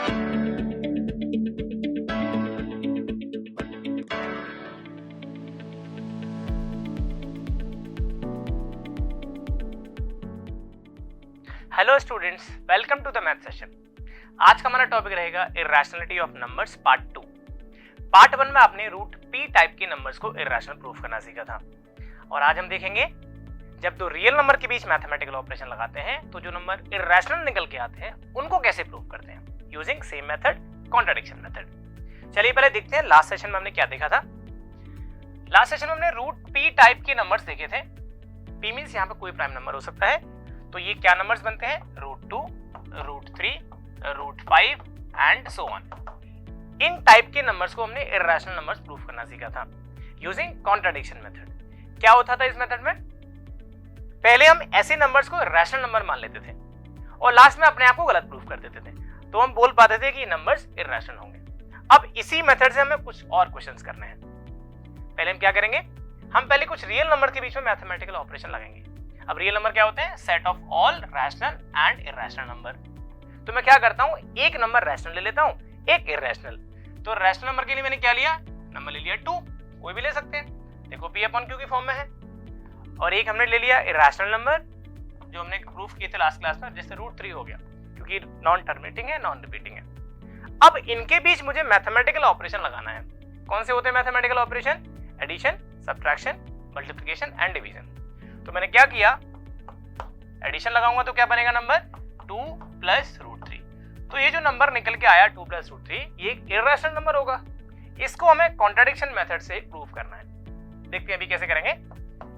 Hello students, welcome to the math session. आज का हमारा टॉपिक रहेगा irrationality of numbers part 2। Part 1 में आपने रूट पी टाइप के नंबर्स को इर्रेशनल प्रूफ करना सीखा था और आज हम देखेंगे जब दो रियल नंबर के बीच मैथमेटिकल ऑपरेशन लगाते हैं तो जो नंबर इर्रेशनल निकल के आते हैं उनको कैसे प्रूफ करते हैं using same method, contradiction method. चलिए पहले देखते हैं लास्ट सेशन में हमने क्या देखा था। लास्ट सेशन में हमने रूट पी टाइप के नंबर्स देखे थे। पी मींस यहाँ पे कोई प्राइम नंबर हो सकता है, तो ये क्या नंबर्स बनते हैं? √2, √3, √5 and so on. In type के नंबर्स को हमने इर्रेशनल नंबर्स प्रूफ करना सीखा था यूजिंग कॉन्ट्राडिक्शन मेथड। क्या होता था इस मेथड में? पहले हम ऐसे नंबर्स को रैशनल नंबर मान लेते थे और लास्ट में अपने आप को गलत प्रूफ कर देते थे, तो हम बोल पाते थे कि ये नंबर्स इर्रेशनल होंगे। अब इसी मेथड से हमें कुछ और क्वेश्चंस करने हैं। पहले हम क्या करेंगे? हम पहले कुछ रियल नंबर के बीच में मैथमेटिकल ऑपरेशन लगाएंगे। अब रियल नंबर क्या होते हैं? Set of all rational and irrational number. तो मैं क्या करता हूं, एक नंबर रैशनल ले लेता हूं, एक इर्रेशनल। तो रैशनल नंबर के लिए मैंने क्या लिया? नंबर ले लिया 2, कोई भी ले सकते हैं, देखो p/q की फॉर्म में है। और एक हमने ले लिया इर्रेशनल नंबर जो हमने प्रूफ किए थे लास्ट क्लास में, जैसे √3 हो गया क्योंकि नॉन टर्मिनेटिंग है, नॉन रिपीटिंग है। अब इनके बीच मुझे मैथमेटिकल ऑपरेशन लगाना है। कौन से होते हैं mathematical operation? Addition, subtraction, multiplication and division. तो मैंने क्या किया, एडिशन लगाऊंगा तो क्या बनेगा नंबर? 2 + √3। तो ये जो नंबर निकल के आया 2 + √3, ये एक इर्रेशनल नंबर होगा। इसको हमें कॉन्ट्राडिक्शन मेथड से प्रूफ करना है। देखते हैं अभी कैसे करेंगे।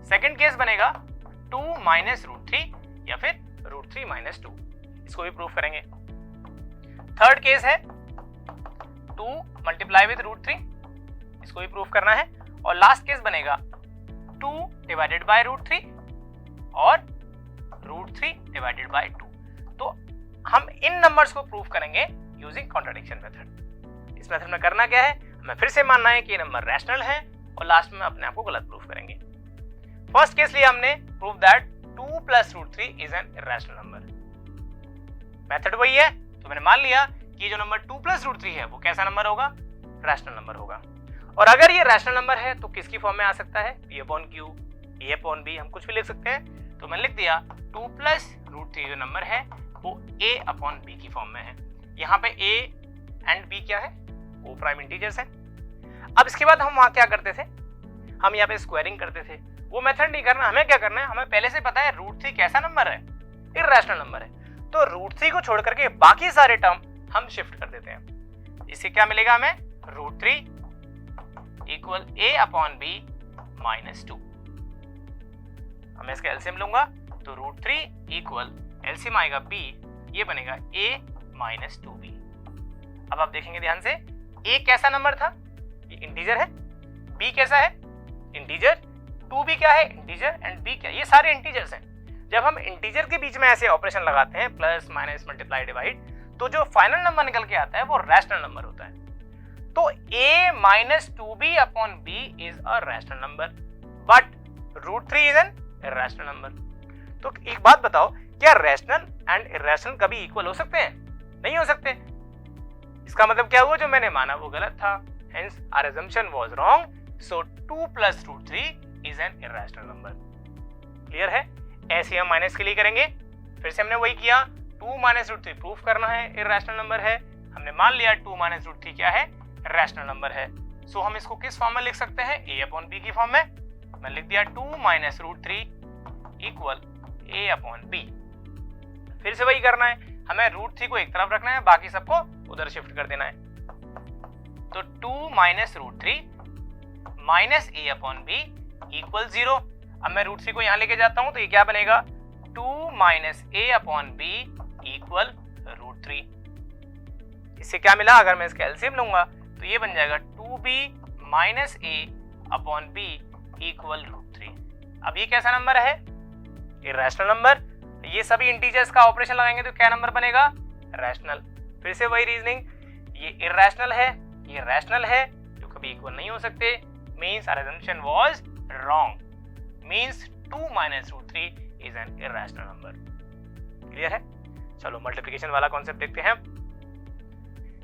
सेकंड केस बनेगा 2 - √3 या फिर √3 - 2, इसको भी प्रूफ करेंगे। थर्ड केस है 2 × √3, इसको भी प्रूफ करना है। और लास्ट केस बनेगा 2 / √3 और √3 / 2। तो हम इन नंबर्स को प्रूफ करेंगे यूजिंग कॉन्ट्राडिक्शन मेथड। इस मेथड में करना क्या है, हमें फिर से मानना है कि ये नंबर रैशनल है और लास्ट में अपने आप को गलत प्रूफ करेंगे। फर्स्ट केस लिए हमने proof that 2 + √3 is an irrational number. Method वही है, तो मैंने मान लिया कि ये जो नंबर 2 + √3 है वो कैसा नंबर होगा? रैशनल नंबर होगा। और अगर ये रैशनल नंबर है तो किसकी फॉर्म में आ सकता है? p/q, a/b, हम कुछ भी लिख सकते हैं। तो मैंने लिख दिया 2 + √3 जो नंबर है वो a/b की फॉर्म में है। यहाँ पे a एंड b क्या है? वो प्राइम इंटीजर्स है। अब इसके बाद हम वहां क्या करते थे? हम यहाँ पे स्क्वायरिंग करते थे। वो मेथड नहीं करना, हमें क्या करना है, हमें पहले से पता है √3 कैसा नंबर है? इर्रेशनल नंबर है। तो √3 को छोड़ करके बाकी सारे टर्म हम शिफ्ट कर देते हैं। इससे क्या मिलेगा हमें? √3 = a/b - 2। मैं इसका एलसीएम लूंगा तो √3 = एलसीएम आएगा b, ये बनेगा a - 2b। अब आप देखेंगे ध्यान से, a कैसा नंबर था? ये इंटीजर है। b कैसा है? इंटीजर। 2b क्या है? इंटीजर। एंड b क्या? ये सारे इंटीजर्स हैं। जब हम इंटीजर के बीच में ऐसे ऑपरेशन लगाते हैं, प्लस, माइनस, मल्टीप्लाई, डिवाइड, तो जो फाइनल नंबर निकल के आता है वो रैशनल नंबर होता है। तो a - 2b/b is a rational number, but √3 is an irrational number. तो एक बात बताओ, क्या रैशनल एंड इर्रेशनल कभी इक्वल हो सकते हैं? नहीं हो सकते। इसका मतलब क्या हुआ? जो मैंने माना वो गलत था, hence our assumption was wrong. So 2 + √3 is an irrational number. Clear है? ऐसे हम माइनस के लिए करेंगे। फिर से हमने वही किया, 2 - √3 प्रूफ करना है इर्रेशनल नंबर है। हमने मान लिया 2 - √3 क्या है? रैशनल नंबर है। सो हम इसको किस फॉर्म में लिख सकते हैं? a/b की फॉर्म में। मैं लिख दिया 2 - √3 = a/b। फिर से वही करना है, हमें √3 को एक तरफ रखना है, बाकी सबको उधर शिफ्ट कर देना है। तो 2 - √3 - a/b = 0। अब मैं √3 को यहां लेके जाता हूं तो ये क्या बनेगा? 2 - a/b = √3। इससे क्या मिला? अगर मैं इसका एलसीएम लूंगा तो ये बन जाएगा 2b - a/b = √3। अब ये कैसा नंबर है? Irrational number. ये सभी इंटीजर्स का ऑपरेशन लगाएंगे तो क्या नंबर बनेगा? रैशनल। फिर से वही रीजनिंग, ये इर्रेशनल है, ये रैशनल है, जो कभी इक्वल नहीं हो सकते। Means our assumption was wrong. Means 2 - √3 is an irrational number. Clear है? चलो मल्टीप्लिकेशन वाला कॉन्सेप्ट देखते हैं।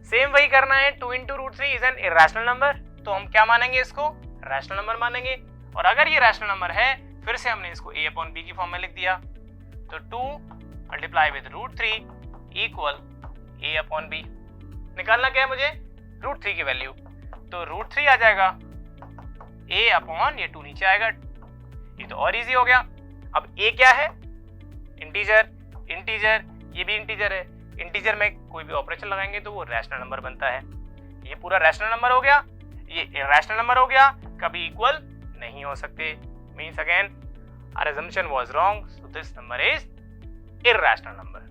सेम वही करना है, 2 into root 3 is an irrational number, तो हम क्या मानेंगे, इसको रैशनल नंबर मानेंगे। और अगर ये रैशनल नंबर है, फिर से हमने इसको a अपॉन b की फॉर्म में लिख दिया, तो 2 multiply with root 3 equal a upon b। निकालना क्या है मुझे, रूट 3 की वैल्यू, तो रूट 3 आ जाएगा, a अपॉन ये 2 नीचे आएगा, ये तो और इजी हो गया। अब a क्या है, इंटीजर, इंटीजर ये भी इंटीजर है, इंटीजर में कोई भी ऑपरेशन लगाएंगे तो वो रैशनल नंबर बनता है। ये पूरा रैशनल नंबर हो गया, ये इरेशनल नंबर हो गया, कभी इक्वल नहीं हो सकते। Means again our assumption was wrong, so this number is irrational number।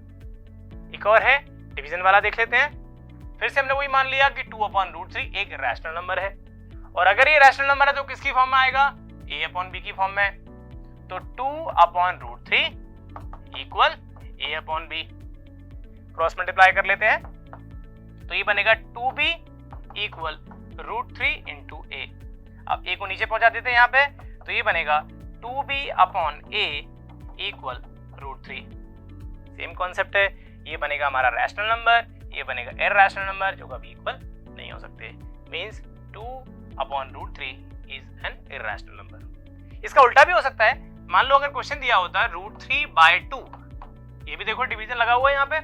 एक और है डिवीजन वाला, देख लेते हैं। फिर से हमने वही मान लिया कि 2 अपॉन रूट 3 एक रैशनल नंबर है, और अगर ये रैशनल नंबर है तो किसकी फॉर्म में आएगा, a अपॉन b की फॉर्म में, तो 2 upon root 3 equal a upon b। Cross multiply कर लेते हैं, तो ये बनेगा 2b equal root 3 into a। अब a को नीचे पहुंचा देते हैं यहाँ पे, तो ये बनेगा 2b upon a equal root 3। Same concept है, ये बनेगा हमारा रैशनल नंबर, ये बनेगा इरैशनल नंबर, जो कभी इक्वल नहीं हो सकते। Means 2 upon root 3 is an irrational number. इसका उल्टा भी हो सकता है, मान लो अगर क्वेश्चन दिया होता है रूट 3/2, ये भी देखो डिवीजन लगा हुआ है यहाँ पे,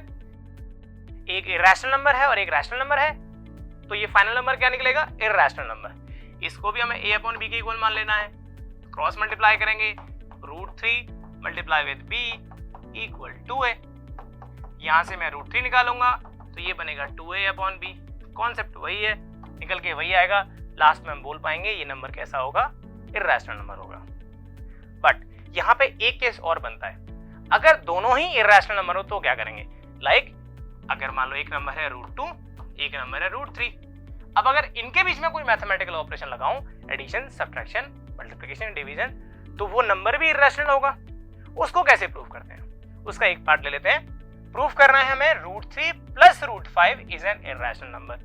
एक इरैशनल नंबर है और एक रैशनल नंबर है, तो ये फाइनल नंबर क्या निकलेगा, इरैशनल नंबर। इसको भी हमें a अपॉन b के इक्वल मान लेना है, क्रॉस मल्टीप्लाई करेंगे, root 3 multiply with b equal 2a। यहां से मैं रूट 3 निकालूंगा, तो ये बनेगा 2a अपॉन b। कॉन्सेप्ट वही है, निकल के वही आएगा, लास्ट में हम बोल पाएंगे ये नंबर कैसा होगा, इरैशनल नंबर होगा। बट यहाँ पे एक केस और बनता है, अगर दोनों ही इरैशनल नंबर हो तो क्या करेंगे, लाइक अगर मान लो एक नंबर है रूट 2, एक नंबर है रूट 3, अब अगर इनके बीच में कोई मैथमेटिकल ऑपरेशन लगाऊं, एडिशन, सब्ट्रैक्शन, मल्टीप्लिकेशन, डिवीजन, तो वो नंबर भी इरैशनल होगा। उसको कैसे प्रूव करते हैं, उसका एक पार्ट ले लेते हैं। प्रूफ करना है हमें root 3 plus root 5 is an irrational number,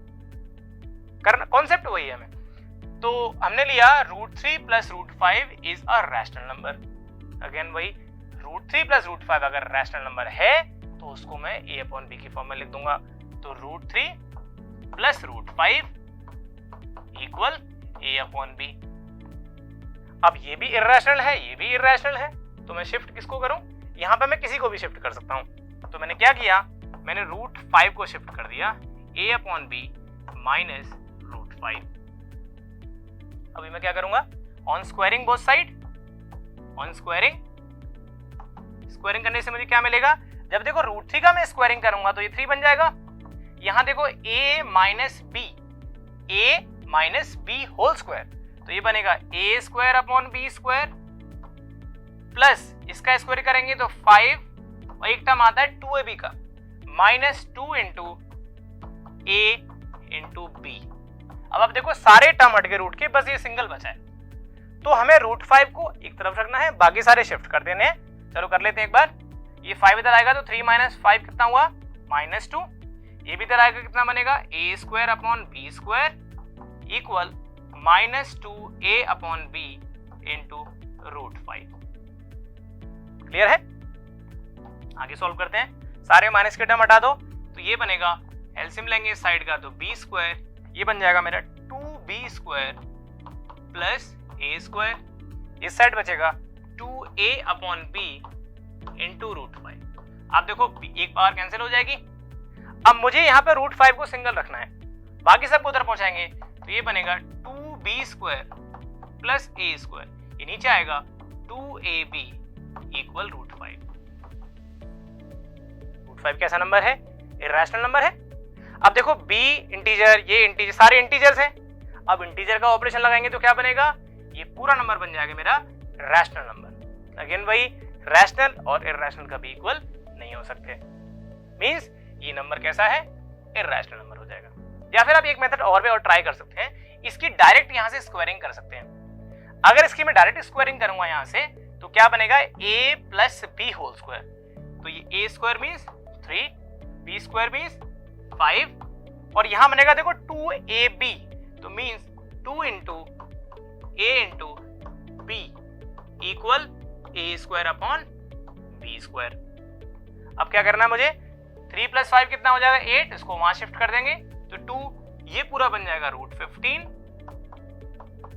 करना कॉन्सेप्ट वही है हमें। तो हमने लिया root 3 plus root 5 is a rational number. Again वही, रूट 3 प्लस रूट 5 अगर रैशनल नंबर है तो उसको मैं a अपॉन b की फॉर्म में लिख दूंगा, तो root 3 plus root 5 equal a upon b। अब ये भी इरैशनल है, ये भी इरैशनल है, तो मैं शिफ्ट किसको करूं, यहां पे मैं किसी को भी शिफ्ट कर सकता हूं। तो मैंने क्या किया, मैंने रूट 5 को शिफ्ट कर दिया a upon b minus root 5। अभी मैं क्या करूंगा, on squaring both side, on squaring, squaring करने से मुझे क्या मिलेगा, जब देखो रूट 3 का मैं स्क्वायरिंग करूंगा तो ये 3 बन जाएगा। यहां देखो a minus b whole square, तो ये बनेगा a square upon b square plus इसका स्क्वायर करेंगे तो 5 और एक टर्म आता है 2ab का, minus 2 into a into b। अब आप देखो सारे टर्म हट के रूट के, बस ये सिंगल बचा है, तो हमें रूट 5 को एक तरफ रखना है, बाकी सारे शिफ्ट कर देने हैं। चलो कर लेते हैं एक बार, ये 5 इधर आएगा तो 3 माइनस 5 कितना हुआ, माइनस 2। ये भी इधर आएगा, कितना बनेगा, a square upon b square equal minus 2a upon b into root 5। Clear है, आगे सॉल्व करते हैं। सारे माइनस के टर्म हटा दो, तो ये बनेगा, एलसीएम लेंगे इस साइड का, तो b स्क्वायर, ये बन जाएगा मेरा 2b square plus a square, इस साइड बचेगा 2a upon b into root 5। आप देखो एक पावर कैंसिल हो जाएगी। अब मुझे यहाँ पे रूट 5 को सिंगल रखना है, बाकी सबको उधर पहुंचाएंगे, तो ये बनेगा 2b square plus a square, ये नीचे आएगा 2ab इक्वल रूट 5। रूट 5 कैसा नंबर है, इरैशनल नंबर है। अब देखो b इंटीजर, ये इंटीजर, सारे इंटीजर्स हैं। अब इंटीजर का ऑपरेशन लगाएंगे तो क्या बनेगा, ये पूरा नंबर बन जाएगा मेरा रैशनल नंबर। अगेन वही, रैशनल और इरैशनल कभी इक्वल नहीं हो सकते। मींस ये नंबर कैसा है, इरैशनल नंबर हो जाएगा। या फिर आप एक मेथड और भी और ट्राई कर सकते हैं, इसकी डायरेक्ट यहां से स्क्वायरिंग कर सकते हैं। अगर इसकी मैं डायरेक्ट स्क्वायरिंग करूंगा यहां से, तो क्या बनेगा, a plus b whole square, तो ये a square means 3, b square means 5, और यहां बनेगा देखो 2ab, तो means 2 into a into b equal a square upon b square. अब क्या करना है मुझे, 3 प्लस 5 कितना हो जाएगा, 8, इसको वहां शिफ्ट कर देंगे, तो 2 ये पूरा बन जाएगा √15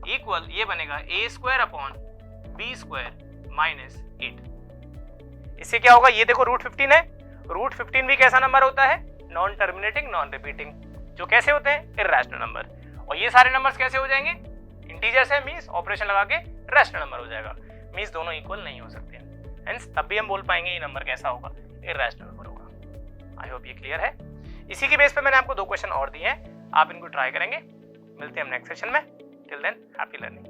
इक्वल ये बनेगा a² अपॉन b² माइनस 8। इससे क्या होगा, ये देखो √15 है, √15 भी कैसा नंबर होता है, नॉन टर्मिनेटिंग नॉन रिपीटिंग, जो कैसे होते हैं, इर्रेशनल नंबर। और ये सारे नंबर्स कैसे हो जाएंगे, इंटीजर्स है, मींस ऑपरेशन लगा के रैशनल नंबर हो जाएगा, मींस दोनों इक्वल नहीं हो सकते, हेंस तब भी हम बोल पाएंगे ये नंबर कैसा होगा, इर्रेशनल नंबर होगा। आई होप ये क्लियर है। इसी की बेस पे मैंने आपको 2 क्वेश्चन और दिए हैं, आप इनको ट्राई करेंगे। मिलते हैं हम नेक्स्ट सेशन में, टिल देन हैप्पी लर्निंग।